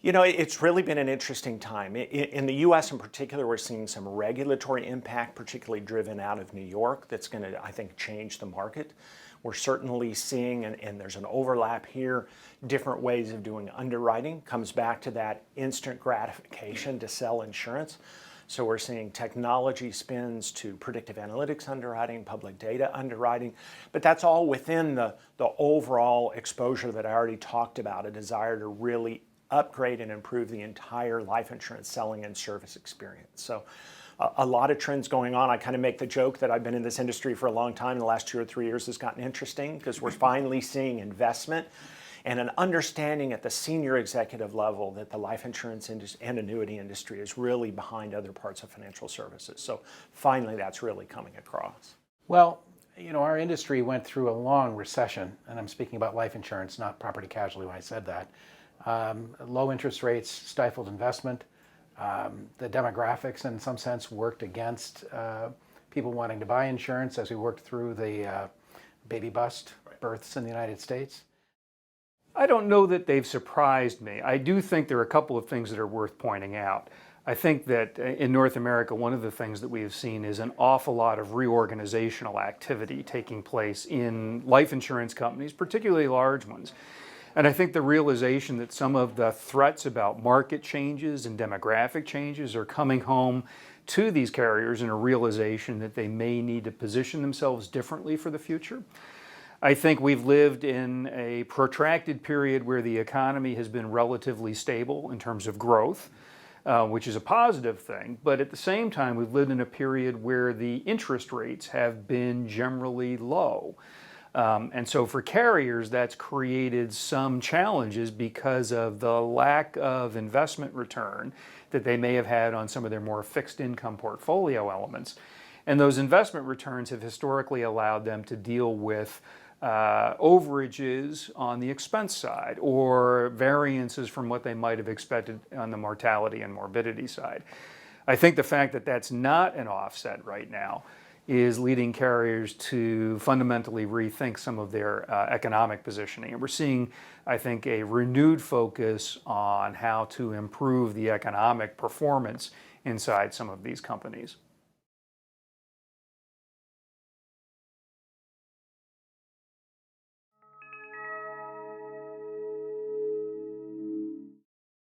It's really been an interesting time. In the US in particular, we're seeing some regulatory impact, particularly driven out of New York, that's going to, I think, change the market. We're certainly seeing, and there's an overlap here, different ways of doing underwriting. Comes back to that instant gratification to sell insurance. So we're seeing technology spins to predictive analytics underwriting, public data underwriting, but that's all within the overall exposure that I already talked about, a desire to really upgrade and improve the entire life insurance selling and service experience. So a lot of trends going on. I kind of make the joke that I've been in this industry for a long time. The last 2 or 3 years has gotten interesting because we're finally seeing investment and an understanding at the senior executive level that the life insurance and annuity industry is really behind other parts of financial services. So finally, that's really coming across. Well, our industry went through a long recession, and I'm speaking about life insurance, not property casualty when I said that. Low interest rates stifled investment. The demographics, in some sense, worked against people wanting to buy insurance as we worked through the baby bust births in the United States. I don't know that they've surprised me. I do think there are a couple of things that are worth pointing out. I think that in North America, one of the things that we have seen is an awful lot of reorganizational activity taking place in life insurance companies, particularly large ones. And I think the realization that some of the threats about market changes and demographic changes are coming home to these carriers in a realization that they may need to position themselves differently for the future. I think we've lived in a protracted period where the economy has been relatively stable in terms of growth, which is a positive thing. But at the same time, we've lived in a period where the interest rates have been generally low. And so for carriers, that's created some challenges because of the lack of investment return that they may have had on some of their more fixed income portfolio elements. And those investment returns have historically allowed them to deal with overages on the expense side or variances from what they might have expected on the mortality and morbidity side. I think the fact that that's not an offset right now is leading carriers to fundamentally rethink some of their economic positioning. And we're seeing, I think, a renewed focus on how to improve the economic performance inside some of these companies.